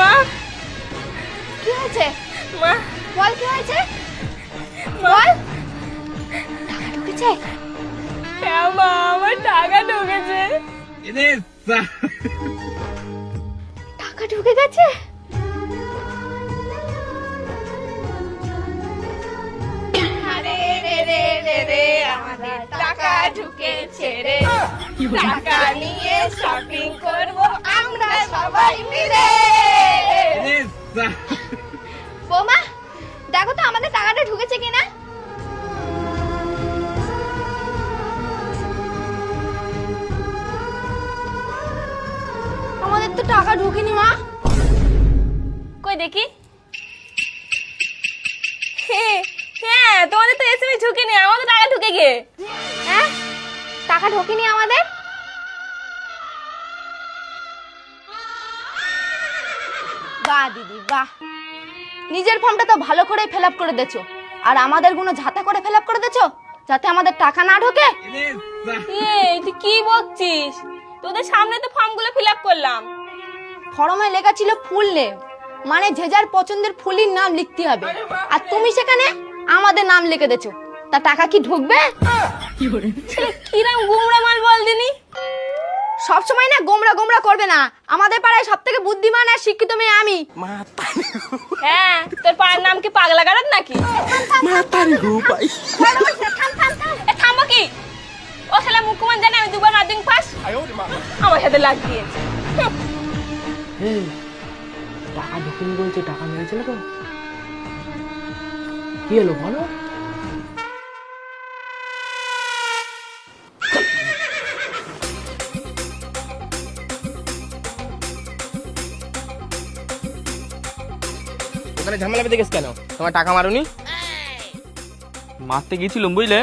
মা কি হয়েছে? মা বল কি হয়েছে? বল। টাকা ঢুকেছে? হ্যাঁ মা, আমার টাকা ঢুকেছে। টাকা ঢুকে গেছে? আরে রে রে রে রে, আমাদের টাকা ঢুকেছে রে। টাকা নিয়ে শপিং করব আমরা সবাই মিলে। বৌমা, দেখো তো আমাদের টাকাটা ঢুকেছে কিনা। আমাদের তো টাকা ঢুকেনি মা। কই দেখি। হ্যাঁ, তোমাদের তো এসএমএস ঢুকেনি, আমাদের টাকা ঢুকে গিয়ে। হ্যাঁ, টাকা ঢোকেনি আমাদের। বাহ দিদি বাহ, নিজের ফর্মটা তো ভালো করে ফিল আপ করে দেছো, আর আমাদের গুলো ঝাঁটা করে ফিল আপ করে দেছো যাতে আমাদের টাকা না ঢোকে। এই তুই কি বকছিস? তোদের সামনে তো ফর্মগুলো ফিল আপ করলাম। ফর্মে লেখা ছিল ফুল নেম, মানে যে যার পছন্দের ফুলির নাম লিখতে হবে, আর তুমি সেখানে আমাদের নাম লিখে দেছো, তা টাকা কি ঢুকবে? কিরম গুমরা মাল বল দিনি। সব সময় না গোমরা গোমরা করবে না, আমাদের পাড়ায় সবথেকে বুদ্ধিমান আর শিক্ষিত মেয়ে আমি। হ্যাঁ, তোর পাড়ার নাম কি পাগলা গারদ নাকি? এ থামো কি? ও শালা মুখ্যমন জানে আমি দুবার মাধ্যমিক পাস, আমার সাথে লাগিয়েছে। টাকা ঢুকিনি বলছে, টাকা মেরেছিল তো। কি হলো বলো? ওখানে ঝামেলা বেঁধে গেছে কেন? তোমার টাকা মারুনি? মারতে গেছিলাম বুঝলে,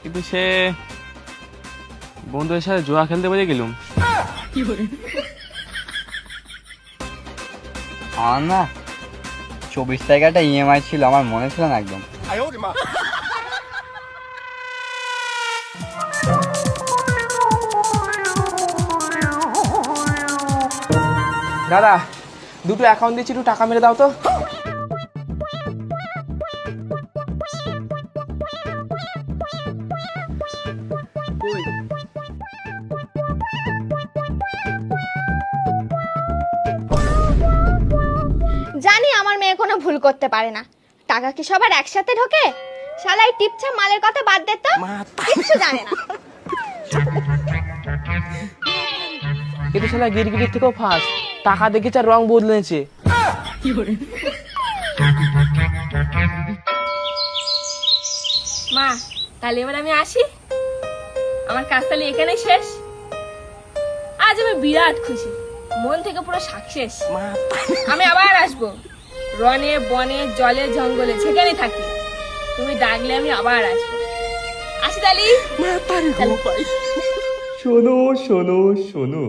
কিন্তু সে বন্ধুদের সাথে জুয়া খেলতে বলে গেলুম। আমার না 24 তারিখ একটা ইএমআই ছিল, আমার মনে ছিল না একদম। দাদা, দুটো অ্যাকাউন্ট দিচ্ছি, একটু টাকা মেরে দাও তো। জানি আমার মেয়ে কোনো ভুল করতে পারে না, টাকা কি সবার একসাথে ঢোকে? শালাই টিপছা মালের কথা বাদ দে তো, কিচ্ছু জানে না। কিন্তু শালা গিরগিটির থেকেও ফাস্ট, টাকা দেখেছে আর রং বদলেছে। মা, তাহলে এবার আমি আসি, আমার কাজ তাহলে এখানেই শেষ। আজ আমি বিরাট খুশি, মন থেকে পুরো সাকসেস। আমি আবার আসবো, রনে বনে জলে জঙ্গলে যেখানে থাকি, তুমি ডাকলে আমি আবার আসবো। আসি তালি। শোনো শোনো শোনো,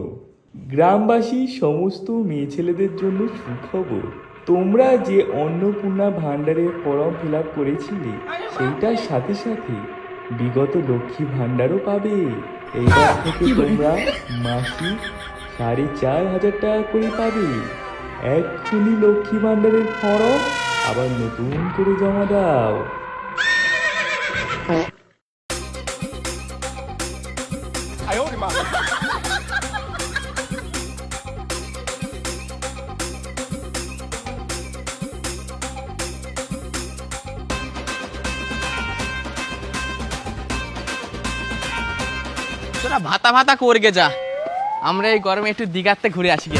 গ্রামবাসী সমস্ত মেয়ে ছেলেদের জন্য সুখবর। তোমরা যে অন্নপূর্ণা ভান্ডারের ফর্ম ফিল আপ করেছিলে, সেইটার সাথে সাথে বিগত লক্ষ্মী ভান্ডারও পাবে। এইবার থেকে তোমরা মাসিক 4,500 টাকা করে পাবে। এক্ষুনি লক্ষ্মী ভান্ডারের ফর্ম আবার নতুন করে জমা দাও। তোরা ভাতা ভাতা করগে যা, আমরা এই গরমে একটু দিঘাতে ঘুরে আসি গে।